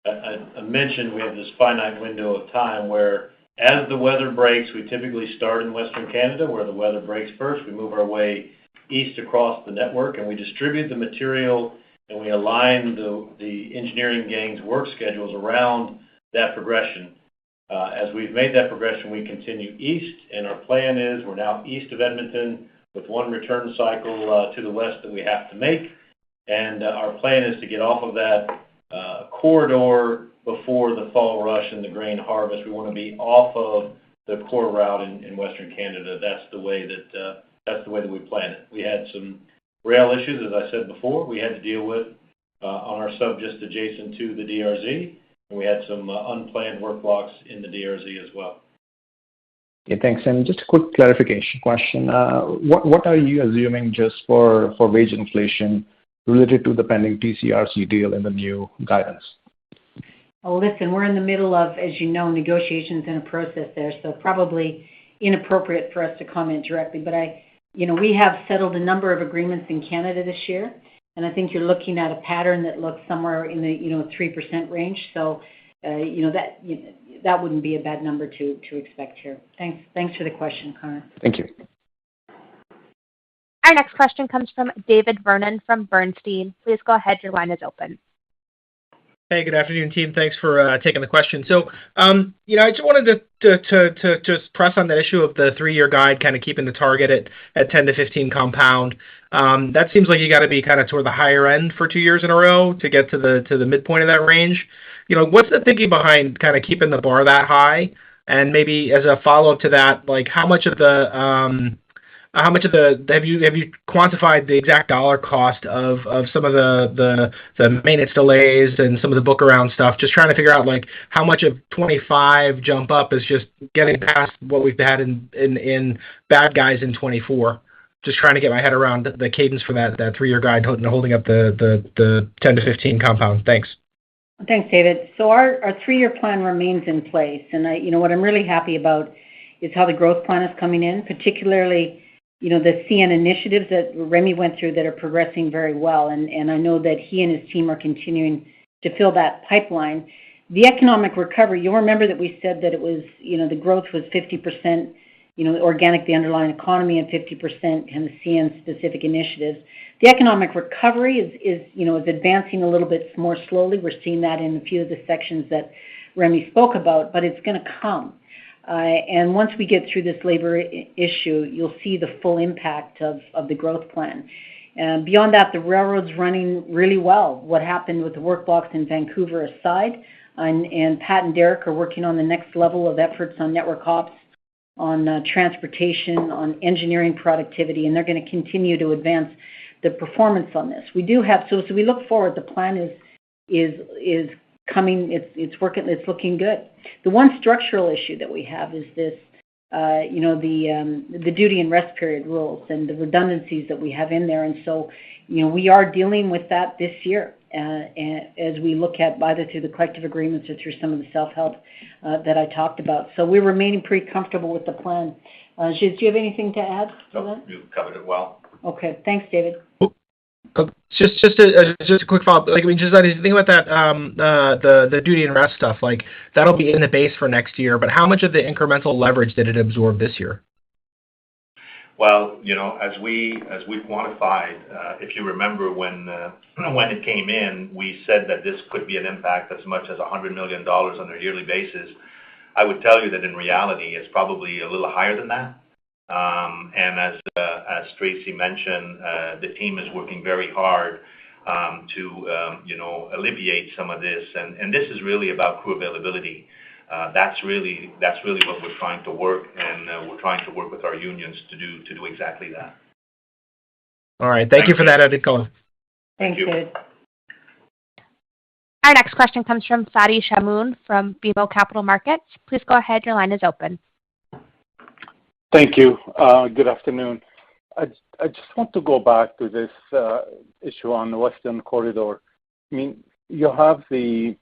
I mentioned we have this finite window of time where, as the weather breaks, we typically start in Western Canada, where the weather breaks first. We move our way east across the network, and we distribute the material, and we align the engineering gang's work schedules around that progression. As we've made that progression, we continue east, and our plan is we're now east of Edmonton with one return cycle to the west that we have to make. And our plan is to get off of that corridor before the fall rush and the grain harvest. We want to be off of the core route in Western Canada. That's the way that we plan it. We had some rail issues, as I said before, we had to deal with on our sub just adjacent to the DRZ, and we had some unplanned work blocks in the DRZ as well. Okay, thanks. And just a quick clarification question. What are you assuming just for wage inflation related to the pending TCRC deal in the new guidance? Oh, listen, we're in the middle of, as you know, negotiations in a process there, so probably inappropriate for us to comment directly. But we have settled a number of agreements in Canada this year, and I think you're looking at a pattern that looks somewhere in the 3% range. So that wouldn't be a bad number to expect here. Thanks for the question, Connor. Thank you. Our next question comes from David Vernon from Bernstein. Please go ahead. Your line is open. Hey, good afternoon, team. Thanks for taking the question. So, I just wanted to just press on that issue of the 3-year guide, kind of keeping the target at 10 to 15 compound. That seems like you got to be kind of toward the higher end for 2 years in a row to get to the midpoint of that range. What's the thinking behind kind of keeping the bar that high? And maybe as a follow-up to that, like how much of the how much of have you quantified the exact dollar cost of some of the maintenance delays and some of the book around stuff? Just trying to figure out like how much of 25 jump up is just getting past what we've had in bad guys in 24. Just trying to get my head around the cadence for that 3-year guide holding up the 10 to 15 compound. Thanks. Thanks, David. So our 3-year plan remains in place, and what I'm really happy about is how the growth plan is coming in, particularly the CN initiatives that Remy went through that are progressing very well, and I know that he and his team are continuing to fill that pipeline. The economic recovery, you'll remember that we said that it was the growth was 50%. Organic, the underlying economy, and 50% kind of CN specific initiatives. The economic recovery is advancing a little bit more slowly. We're seeing that in a few of the sections that Remy spoke about, but it's going to come. And once we get through this labor issue, you'll see the full impact of the growth plan. Beyond that, the railroad's running really well. What happened with the work blocks in Vancouver aside, and Pat and Derek are working on the next level of efforts on network ops, on transportation, on engineering productivity, and they're going to continue to advance the performance on this. We do have so we look forward. The plan is coming. It's working. It's looking good. The one structural issue that we have is this, the duty and rest period rules and the redundancies that we have in there, and so we are dealing with that this year. As we look at either through the collective agreements or through some of the self-help that I talked about. So we're remaining pretty comfortable with the plan. Gilles, do you have anything to add to that? You covered it well. Okay, thanks, David. Just a quick follow-up. Just as you think about that, the duty and rest stuff, like that'll be in the base for next year. But how much of the incremental leverage did it absorb this year? Well, as we quantified, if you remember when it came in, we said that this could be an impact as much as $100 million on a yearly basis. I would tell you that in reality, it's probably a little higher than that. And as Tracy mentioned, the team is working very hard to alleviate some of this, and this is really about crew availability. That's really what we're trying to work, and we're trying to work with our unions to do exactly that. All right. Thank you for that added color. Thank you. Our next question comes from Fadi Chamoun from BMO Capital Markets. Please go ahead. Your line is open. Thank you. Good afternoon. I just want to go back to this issue on the Western Corridor. I mean, you have the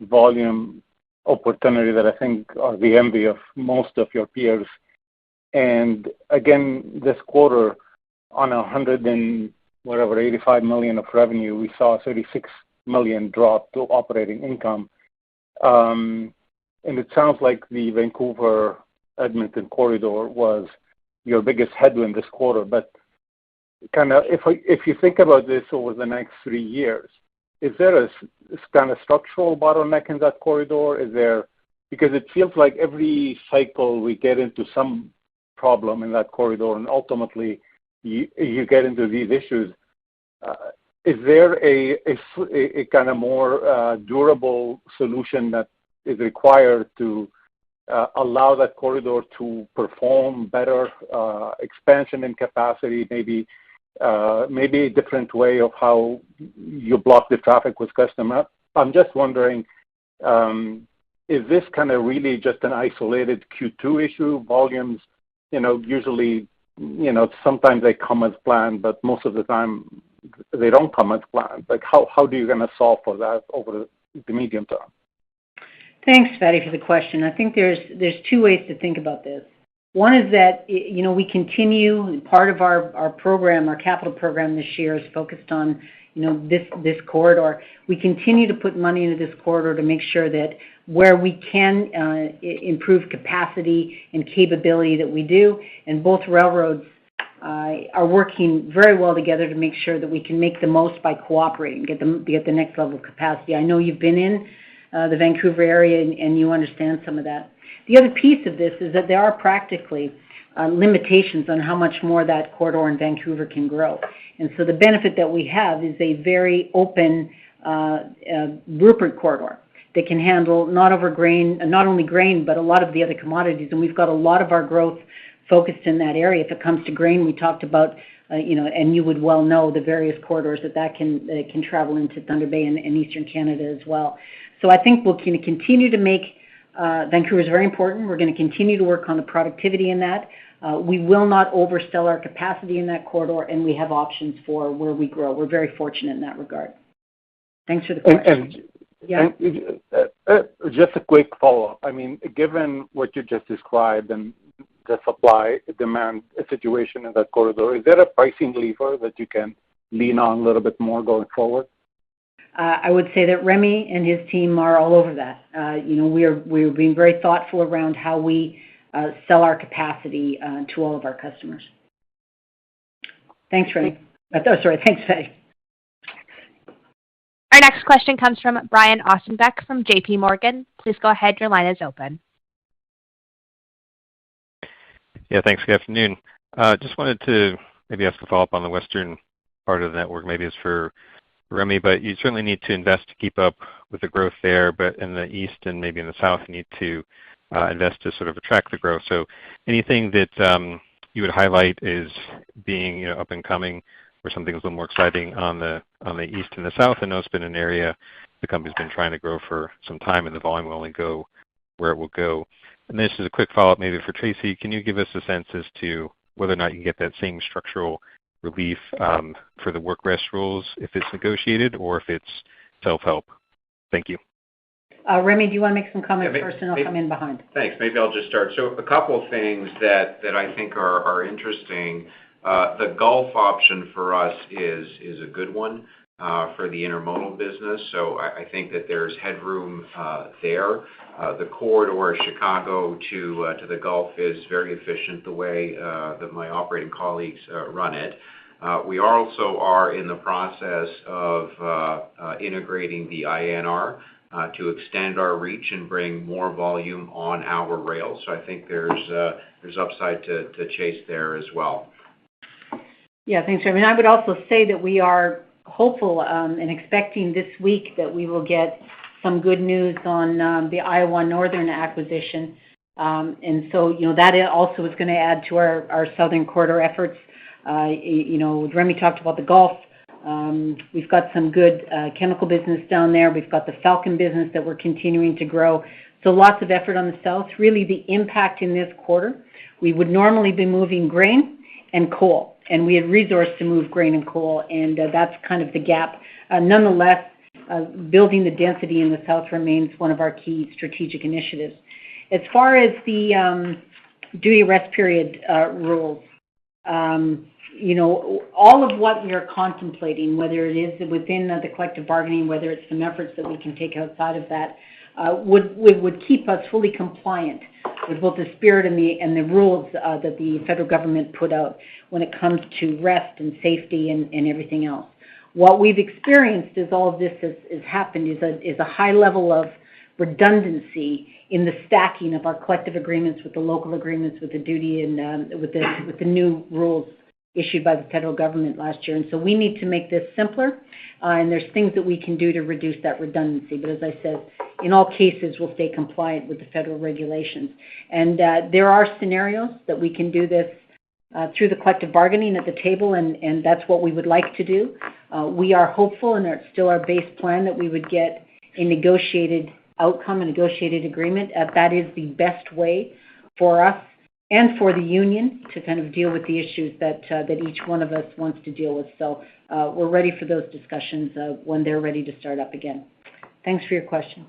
volume opportunity that I think are the envy of most of your peers. And again, this quarter, on $85 million of revenue, we saw a $36 million drop to operating income. And it sounds like the Vancouver-Edmonton corridor was your biggest headwind this quarter. But kind of if you think about this over the next 3 years, is there a kind of structural bottleneck in that corridor? Because it feels like every cycle we get into some problem in that corridor, and ultimately you get into these issues. Is there a kind of more durable solution that is required to allow that corridor to perform better, expansion in capacity, maybe a different way of how you block the traffic with customer? I'm just wondering, is this kind of really just an isolated Q2 issue? Volumes, usually, sometimes they come as planned, but most of the time they don't come as planned. Like, how do you going to solve for that over the medium term? Thanks, Fadi, for the question. I think there's 2 ways to think about this. One is that, we continue, part of our program, our capital program this year is focused on, this corridor. We continue to put money into this corridor to make sure that where we can improve capacity and capability that we do, and both railroads are working very well together to make sure that we can make the most by cooperating, get the next level of capacity. I know you've been in the Vancouver area and you understand some of that. The other piece of this is that there are practically limitations on how much more that corridor in Vancouver can grow. And so the benefit that we have is a very open Rupert corridor that can handle not only grain, but a lot of the other commodities. And we've got a lot of our growth focused in that area. If it comes to grain, we talked about, and you would well know the various corridors that can travel into Thunder Bay and Eastern Canada as well. So I think we'll continue to make Vancouver is very important. We're going to continue to work on the productivity in that. We will not oversell our capacity in that corridor, and we have options for where we grow. We're very fortunate in that regard. Thanks for the question. Just a quick follow-up. I mean, given what you just described and the supply-demand situation in that corridor, is there a pricing lever that you can lean on a little bit more going forward? I would say that Remy and his team are all over that. We're being very thoughtful around how we sell our capacity to all of our customers. Thanks, Remy. Thanks, Betty. Our next question comes from Brian Ossenbeck from JP Morgan. Please go ahead. Your line is open. Yeah, thanks. Good afternoon. Just wanted to maybe ask a follow-up on the western part of the network. Maybe it's for Remy, but you certainly need to invest to keep up with the growth there. But in the east and maybe in the south, you need to invest to sort of attract the growth. So anything that you would highlight is being up and coming, or something that's a little more exciting on the east and the south? I know it's been an area the company's been trying to grow for some time, and the volume will only go where it will go. And this is a quick follow-up maybe for Tracy. Can you give us a sense as to whether or not you can get that same structural relief for the work rest rules, if it's negotiated or if it's self-help? Thank you. Remy, do you want to make some comments first, and I'll come in behind? Thanks. Maybe I'll just start. So a couple of things that I think are interesting. The Gulf option for us is a good one for the intermodal business. So I think that there's headroom there. The corridor, Chicago to the Gulf, is very efficient the way that my operating colleagues run it. We also are in the process of integrating the INR to extend our reach and bring more volume on our rail. So I think there's upside to chase there as well. Yeah, thanks, Remy. I would also say that we are hopeful and expecting this week that we will get some good news on the Iowa Northern acquisition. And so, that also is going to add to our southern corridor efforts. Remy talked about the Gulf. We've got some good chemical business down there. We've got the Falcon business that we're continuing to grow. So lots of effort on the south. Really, the impact in this quarter, we would normally be moving grain and coal, and we had resource to move grain and coal, and that's kind of the gap. Nonetheless, building the density in the south remains one of our key strategic initiatives. As far as the duty rest period rules, all of what we are contemplating, whether it is within the collective bargaining, whether it's some efforts that we can take outside of that, would keep us fully compliant with both the spirit and the rules that the federal government put out when it comes to rest and safety and everything else. What we've experienced as all of this has happened is a high level of redundancy in the stacking of our collective agreements with the local agreements, with the duty and with the new rules issued by the federal government last year. And so we need to make this simpler, and there's things that we can do to reduce that redundancy. But as I said, in all cases, we'll stay compliant with the federal regulations. And there are scenarios that we can do this through the collective bargaining at the table, and that's what we would like to do. We are hopeful, and it's still our base plan, that we would get a negotiated outcome, a negotiated agreement. That is the best way for us and for the union to kind of deal with the issues that each one of us wants to deal with. So we're ready for those discussions when they're ready to start up again. Thanks for your question.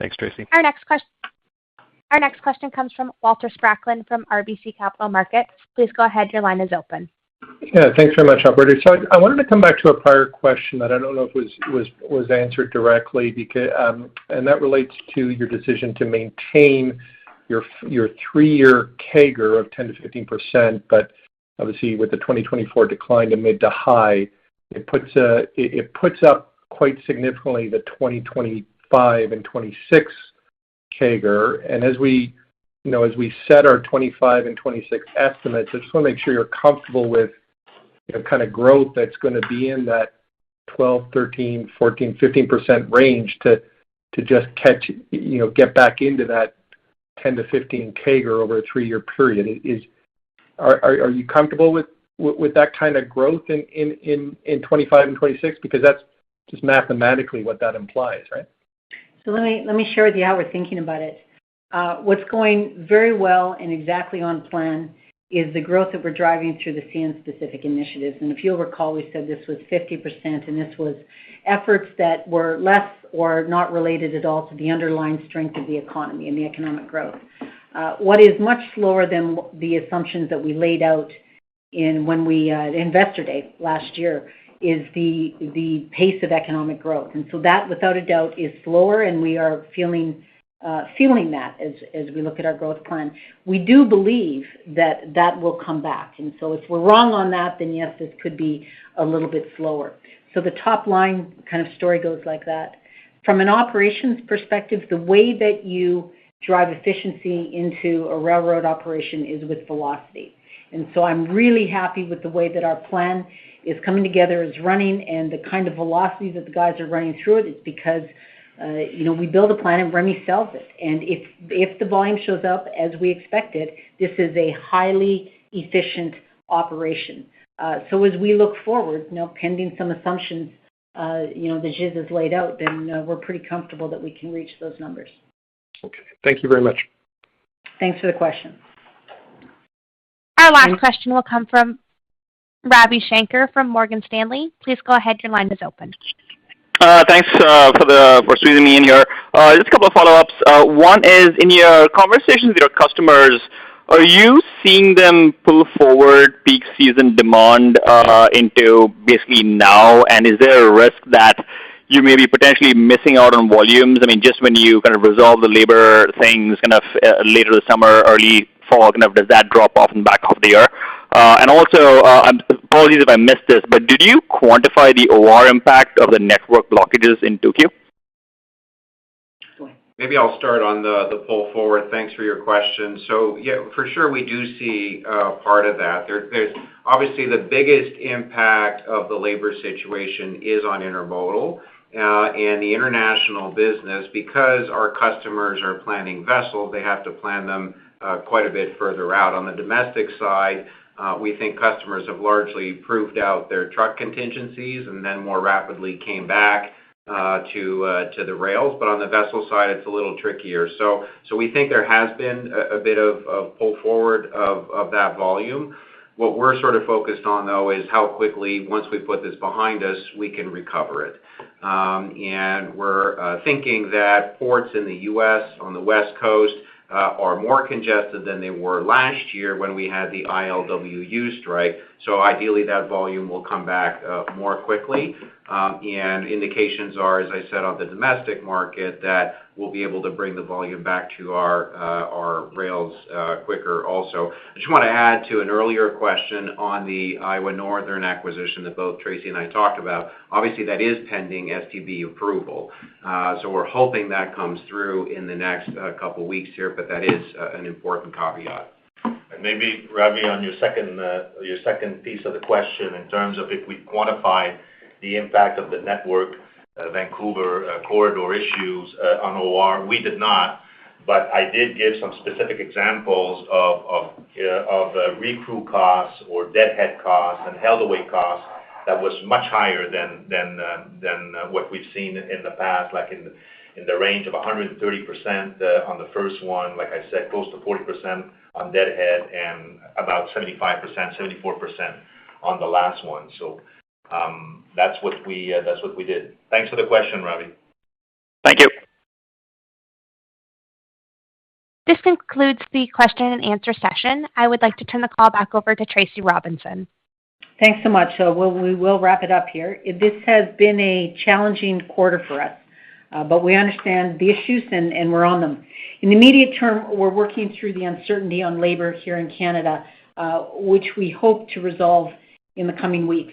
Thanks, Tracy. Our next question comes from Walter Spracklin from RBC Capital Markets. Please go ahead. Your line is open. Yeah, thanks very much, operator. So I wanted to come back to a prior question that I don't know if was answered directly, because and that relates to your decision to maintain your 3-year CAGR of 10 to 15%, but obviously with the 2024 decline to mid to high, it puts up quite significantly the 2025 and 26 CAGR. And as we set our 25 and 26 estimates, I just want to make sure you're comfortable with kind of growth that's going to be in that 12, 13, 14, 15% range to just get back into that 10 to 15 CAGR over a 3-year period. Are you comfortable with that kind of growth in 25 and 26? Because that's just mathematically what that implies, right? So let me share with you how we're thinking about it. What's going very well and exactly on plan is the growth that we're driving through the CN-specific initiatives. And if you'll recall, we said this was 50%, and this was efforts that were less or not related at all to the underlying strength of the economy and the economic growth. What is much slower than the assumptions that we laid out when we Investor Day last year is the pace of economic growth. And so that, without a doubt, is slower, and we are feeling that as we look at our growth plan. We do believe that will come back. And so if we're wrong on that, then yes, this could be a little bit slower. So the top line kind of story goes like that. From an operations perspective, the way that you drive efficiency into a railroad operation is with velocity. And so I'm really happy with the way that our plan is coming together, is running, and the kind of velocity that the guys are running through it. It's because we build a plan and Remy sells it. And if the volume shows up as we expected, this is a highly efficient operation. So as we look forward, pending some assumptions, the Gilles has laid out, then we're pretty comfortable that we can reach those numbers. Okay. Thank you very much. Thanks for the question. Our last question will come from Ravi Shankar from Morgan Stanley. Please go ahead. Your line is open. Thanks for squeezing me in here. Just a couple of follow-ups. One is, in your conversations with your customers, are you seeing them pull forward peak season demand into basically now? And is there a risk that you may be potentially missing out on volumes? I mean, just when you kind of resolve the labor things kind of later this summer, early fall, kind of does that drop off in the back half of the year? And also, apologies if I missed this, but did you quantify the OR impact of the network blockages in 2Q? Maybe I'll start on the pull forward. Thanks for your question. So, yeah, for sure we do see part of that. There's obviously the biggest impact of the labor situation is on intermodal and the international business. Because our customers are planning vessels, they have to plan them quite a bit further out. On the domestic side, we think customers have largely proved out their truck contingencies and then more rapidly came back to the rails. But on the vessel side, it's a little trickier. So we think there has been a bit of pull forward of that volume. What we're sort of focused on, though, is how quickly, once we put this behind us, we can recover it. And we're thinking that ports in the U.S. on the West Coast are more congested than they were last year when we had the ILWU strike. So ideally, that volume will come back more quickly. And indications are, as I said, on the domestic market, that we'll be able to bring the volume back to our rails quicker also. I just want to add to an earlier question on the Iowa Northern acquisition that both Tracy and I talked about. Obviously, that is pending STB approval. So we're hoping that comes through in the next couple weeks here, but that is an important caveat. And maybe, Ravi, on your second piece of the question, in terms of if we quantify the impact of the network Vancouver corridor issues on OR, we did not. But I did give some specific examples of recrew costs or deadhead costs and held away costs that was much higher than what we've seen in the past, like in the range of 130% on the first one, like I said, close to 40% on deadhead, and about 75%, 74% on the last one. So that's what we did. Thanks for the question, Ravi. Thank you. This concludes the question and answer session. I would like to turn the call back over to Tracy Robinson. Thanks so much. So we will wrap it up here. This has been a challenging quarter for us, but we understand the issues and we're on them. In the immediate term, we're working through the uncertainty on labor here in Canada, which we hope to resolve in the coming weeks.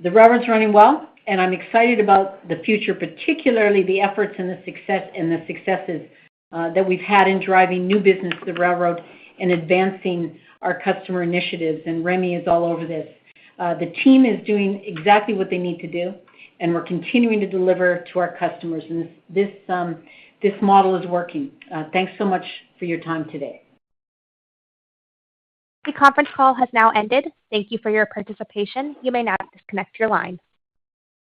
The railroad's running well, and I'm excited about the future, particularly the efforts and the successes that we've had in driving new business to the railroad and advancing our customer initiatives. And Remy is all over this. The team is doing exactly what they need to do, and we're continuing to deliver to our customers. And this this model is working. Thanks so much for your time today. The conference call has now ended. Thank you for your participation. You may now disconnect your line.